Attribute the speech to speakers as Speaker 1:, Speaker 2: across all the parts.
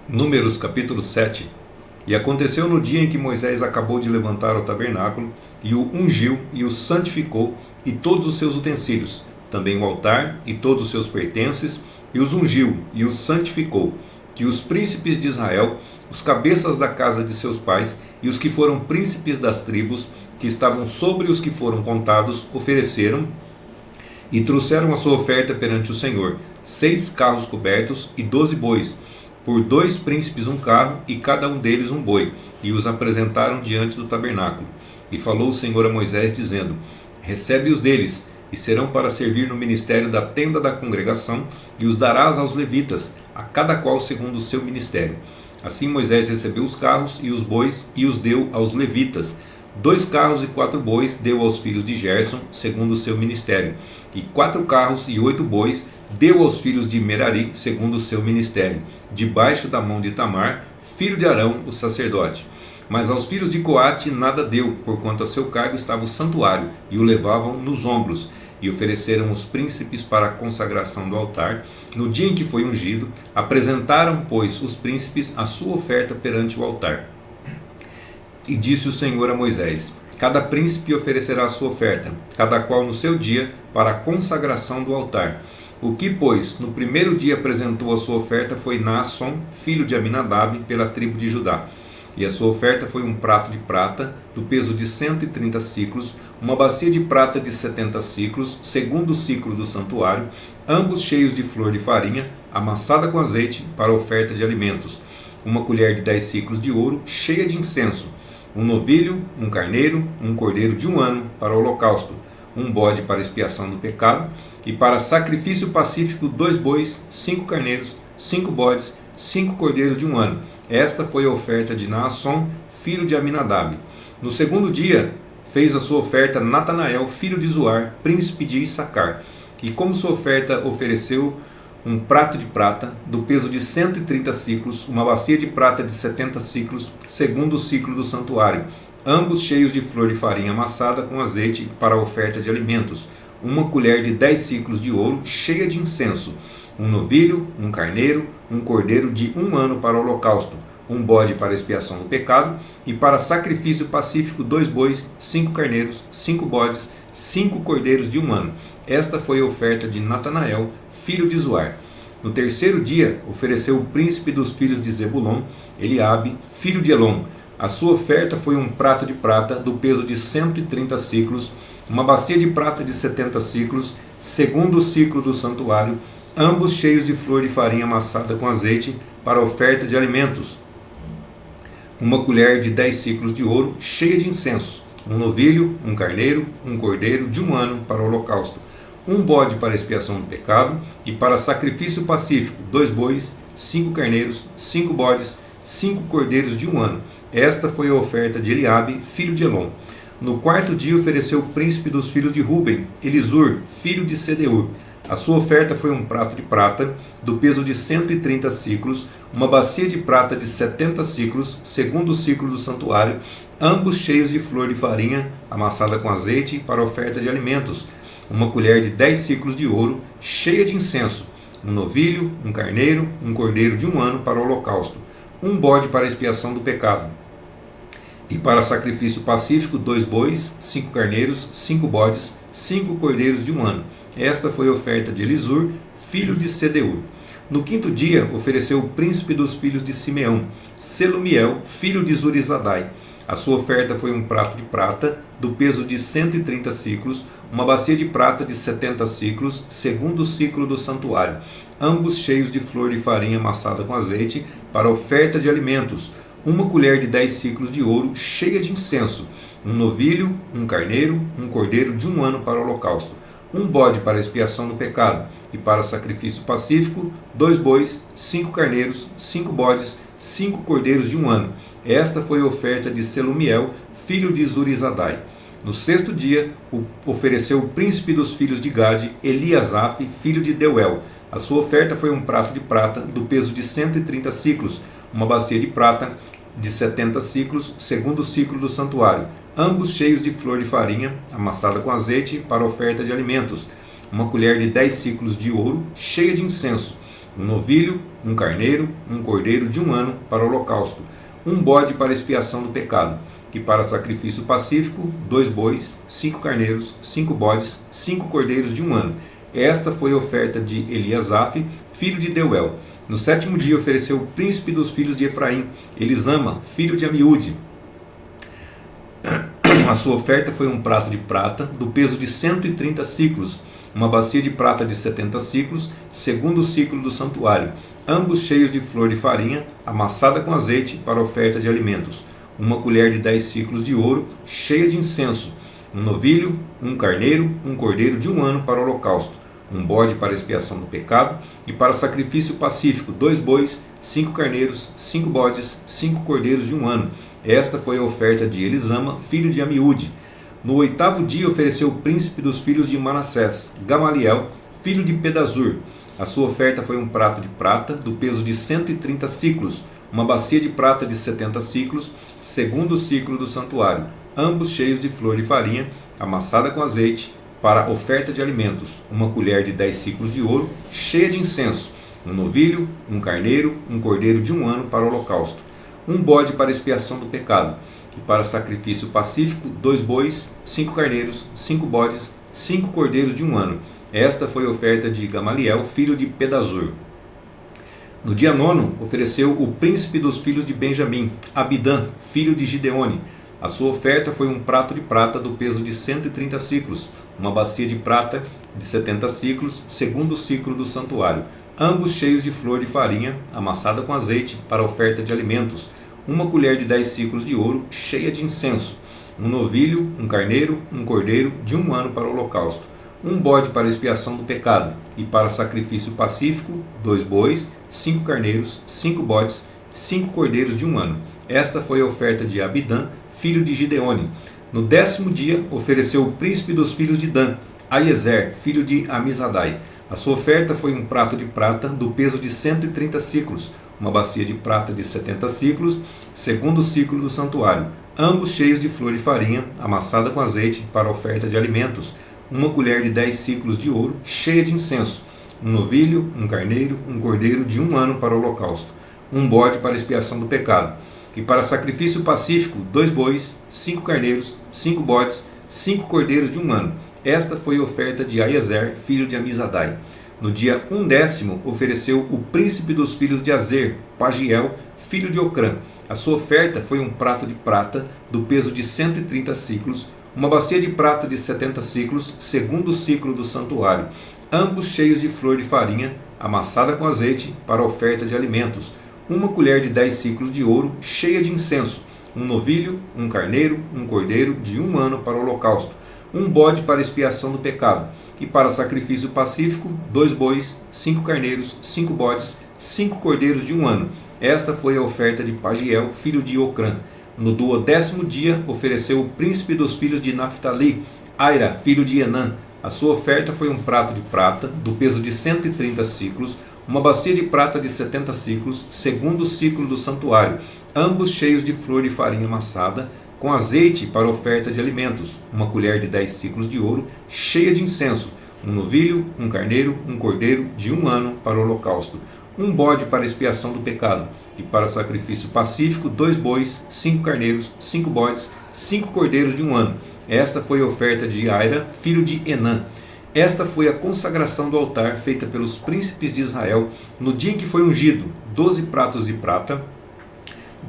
Speaker 1: Números capítulo 7. E aconteceu no dia em que Moisés acabou de levantar o tabernáculo, e o ungiu e o santificou, e todos os seus utensílios, também o altar e todos os seus pertences, e os ungiu e os santificou, que os príncipes de Israel, os cabeças da casa de seus pais, e os que foram príncipes das tribos, que estavam sobre os que foram contados, ofereceram e trouxeram a sua oferta perante o Senhor, 6 carros cobertos e 12 bois, por 2 príncipes um carro, e cada um deles um boi, e os apresentaram diante do tabernáculo. E falou o Senhor a Moisés, dizendo: recebe-os deles, e serão para servir no ministério da tenda da congregação, e os darás aos levitas, a cada qual segundo o seu ministério. Assim Moisés recebeu os carros e os bois, e os deu aos levitas. 2 carros e 4 bois deu aos filhos de Gerson, segundo o seu ministério, e 4 carros e 8 bois deu aos filhos de Merari, segundo o seu ministério, debaixo da mão de Itamar, filho de Arão, o sacerdote. Mas aos filhos de Coate nada deu, porquanto a seu cargo estava o santuário, e o levavam nos ombros. E ofereceram os príncipes para a consagração do altar. No dia em que foi ungido, apresentaram, pois, os príncipes a sua oferta perante o altar. E disse o Senhor a Moisés: cada príncipe oferecerá a sua oferta, cada qual no seu dia, para a consagração do altar. O que, pois, no primeiro dia apresentou a sua oferta foi Naasson, filho de Aminadab, pela tribo de Judá. E a sua oferta foi um prato de prata, do peso de 130 siclos, uma bacia de prata de 70 siclos, segundo o ciclo do santuário, ambos cheios de flor de farinha, amassada com azeite, para a oferta de alimentos, uma colher de 10 siclos de ouro, cheia de incenso, um novilho, um carneiro, um cordeiro de 1 ano, para o holocausto, um bode para expiação do pecado, e para sacrifício pacífico 2 bois, 5 carneiros, 5 bodes, 5 cordeiros de 1 ano. Esta foi a oferta de Naasson, filho de Aminadab. No segundo dia, fez a sua oferta Natanael, filho de Zuar, príncipe de Issacar. E como sua oferta ofereceu um prato de prata, do peso de 130 siclos, uma bacia de prata de 70 siclos, segundo o ciclo do santuário, ambos cheios de flor de farinha amassada com azeite para a oferta de alimentos, uma colher de 10 siclos de ouro, cheia de incenso, um novilho, um carneiro, um cordeiro de 1 ano para o holocausto, um bode para expiação do pecado, e para sacrifício pacífico 2 bois, 5 carneiros, 5 bodes, 5 cordeiros de 1 ano. Esta foi a oferta de Natanael, filho de Zuar. No terceiro dia, ofereceu o príncipe dos filhos de Zebulon, Eliabe, filho de Elon. A sua oferta foi um prato de prata, do peso de 130 siclos, uma bacia de prata de 70 siclos, segundo o ciclo do santuário, ambos cheios de flor de farinha amassada com azeite, para a oferta de alimentos, uma colher de 10 siclos de ouro, cheia de incenso, um novilho, um carneiro, um cordeiro de 1 ano para o holocausto, um bode para expiação do pecado, e para sacrifício pacífico 2 bois, 5 carneiros, 5 bodes, 5 cordeiros de 1 ano. Esta foi a oferta de Eliabe, filho de Elon. No quarto dia ofereceu o príncipe dos filhos de Ruben, Elisur, filho de Sedeur. A sua oferta foi um prato de prata, do peso de 130 siclos, uma bacia de prata de 70 siclos, segundo o ciclo do santuário, ambos cheios de flor de farinha, amassada com azeite, para a oferta de alimentos, uma colher de 10 siclos de ouro, cheia de incenso, um novilho, um carneiro, um cordeiro de 1 ano para o holocausto, um bode para expiação do pecado, e para sacrifício pacífico 2 bois, 5 carneiros, 5 bodes, 5 cordeiros de 1 ano. Esta foi a oferta de Elisur, filho de Sedeur. No quinto dia, ofereceu o príncipe dos filhos de Simeão, Selumiel, filho de Zurizadai. A sua oferta foi um prato de prata, do peso de 130 siclos, uma bacia de prata de 70 siclos, segundo o ciclo do santuário, ambos cheios de flor de farinha amassada com azeite, para a oferta de alimentos, uma colher de 10 siclos de ouro, cheia de incenso, um novilho, um carneiro, um cordeiro de 1 ano para o holocausto, um bode para expiação do pecado, e para sacrifício pacífico 2 bois, 5 carneiros, 5 bodes, 5 cordeiros de 1 ano. Esta foi a oferta de Selumiel, filho de Zurizadai. No sexto dia, ofereceu o príncipe dos filhos de Gade, Eliasaf, filho de Deuel. A sua oferta foi um prato de prata, do peso de 130 siclos, uma bacia de prata de 70 siclos, segundo o ciclo do santuário, ambos cheios de flor de farinha, amassada com azeite, para a oferta de alimentos, uma colher de 10 siclos de ouro, cheia de incenso, um novilho, um carneiro, um cordeiro de 1 ano para o holocausto, um bode para expiação do pecado, e para sacrifício pacífico, 2 bois, 5 carneiros, 5 bodes, 5 cordeiros de 1 ano. Esta foi a oferta de Eliasaf, filho de Deuel. No 7º dia ofereceu o príncipe dos filhos de Efraim, Elisama, filho de Amiúde. A sua oferta foi um prato de prata, do peso de 130 siclos, uma bacia de prata de 70 siclos, segundo o ciclo do santuário, ambos cheios de flor de farinha, amassada com azeite para oferta de alimentos, uma colher de 10 siclos de ouro, cheia de incenso, um novilho, um carneiro, um cordeiro de 1 ano para o holocausto, um bode para expiação do pecado, e para sacrifício pacífico, 2 bois, 5 carneiros, 5 bodes, 5 cordeiros de 1 ano. Esta foi a oferta de Elisama, filho de Amiúde. No 8º dia ofereceu o príncipe dos filhos de Manassés, Gamaliel, filho de Pedazur. A sua oferta foi um prato de prata, do peso de 130 siclos, uma bacia de prata de 70 siclos, segundo o ciclo do santuário, ambos cheios de flor de farinha, amassada com azeite, para oferta de alimentos, uma colher de 10 siclos de ouro, cheia de incenso, um novilho, um carneiro, um cordeiro de 1 ano para o holocausto, um bode para expiação do pecado, e para sacrifício pacífico, 2 bois, 5 carneiros, 5 bodes, 5 cordeiros de 1 ano. Esta foi a oferta de Gamaliel, filho de Pedazur. No dia 9º, ofereceu o príncipe dos filhos de Benjamim, Abidã, filho de Gideone. A sua oferta foi um prato de prata do peso de 130 siclos, uma bacia de prata de 70 siclos, segundo o ciclo do santuário, ambos cheios de flor de farinha, amassada com azeite, para oferta de alimentos, uma colher de 10 siclos de ouro, cheia de incenso, um novilho, um carneiro, um cordeiro de 1 ano para o holocausto, um bode para expiação do pecado, e para sacrifício pacífico, 2 bois, 5 carneiros, 5 bodes, 5 cordeiros de 1 ano. Esta foi a oferta de Abidã, filho de Gideone. No 10º dia ofereceu o príncipe dos filhos de Dan, Aiezer, filho de Amizadai. A sua oferta foi um prato de prata do peso de 130 siclos, uma bacia de prata de 70 siclos, segundo o ciclo do santuário, ambos cheios de flor de farinha, amassada com azeite, para oferta de alimentos, uma colher de 10 siclos de ouro, cheia de incenso, um novilho, um carneiro, um cordeiro de 1 ano para o holocausto, um bode para expiação do pecado, e para sacrifício pacífico, 2 bois, 5 carneiros, 5 bodes, 5 cordeiros de 1 ano. Esta foi a oferta de Aiezer, filho de Amizadai. No dia 1º ofereceu o príncipe dos filhos de Azer, Pagiel, filho de Ocrã. A sua oferta foi um prato de prata do peso de 130 siclos, uma bacia de prata de 70 siclos, segundo o ciclo do santuário, ambos cheios de flor de farinha, amassada com azeite, para oferta de alimentos, uma colher de 10 siclos de ouro, cheia de incenso, um novilho, um carneiro, um cordeiro de 1 ano para o holocausto, um bode para expiação do pecado, e para sacrifício pacífico, 2 bois, 5 carneiros, 5 bodes, 5 cordeiros de 1 ano. Esta foi a oferta de Pagiel, filho de Ocrã. No 10º dia ofereceu o príncipe dos filhos de Naphtali, Aira, filho de Enã. A sua oferta foi um prato de prata, do peso de 130 siclos, uma bacia de prata de 70 siclos, segundo o ciclo do santuário, ambos cheios de flor de farinha amassada, com azeite para oferta de alimentos, uma colher de 10 siclos de ouro, cheia de incenso, um novilho, um carneiro, um cordeiro de 1 ano para o holocausto, um bode para expiação do pecado, e para sacrifício pacífico, 2 bois, 5 carneiros, 5 bodes, 5 cordeiros de 1 ano. Esta foi a oferta de Aira, filho de Enã. Esta foi a consagração do altar feita pelos príncipes de Israel no dia em que foi ungido: 12 pratos de prata,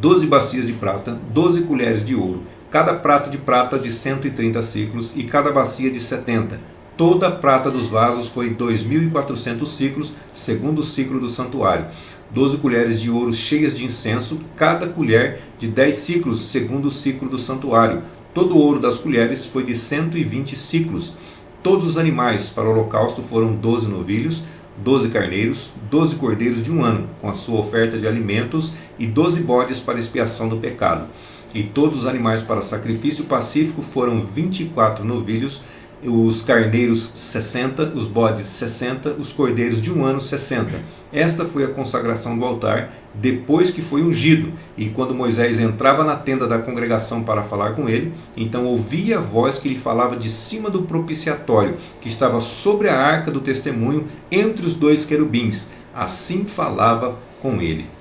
Speaker 1: 12 bacias de prata, 12 colheres de ouro, cada prato de prata de 130 siclos e cada bacia de 70. Toda a prata dos vasos foi 2.400 siclos, segundo o ciclo do santuário. 12 colheres de ouro cheias de incenso, cada colher de 10 siclos, segundo o ciclo do santuário. Todo o ouro das colheres foi de 120 siclos. Todos os animais para o holocausto foram 12 novilhos, 12 carneiros, 12 cordeiros de 1 ano, com a sua oferta de alimentos, e 12 bodes para expiação do pecado. E todos os animais para sacrifício pacífico foram 24 novilhos, os carneiros 60, os bodes 60, os cordeiros de 1 ano 60. Esta foi a consagração do altar depois que foi ungido. E quando Moisés entrava na tenda da congregação para falar com ele, então ouvia a voz que lhe falava de cima do propiciatório, que estava sobre a arca do testemunho, entre os 2 querubins. assim falava com ele.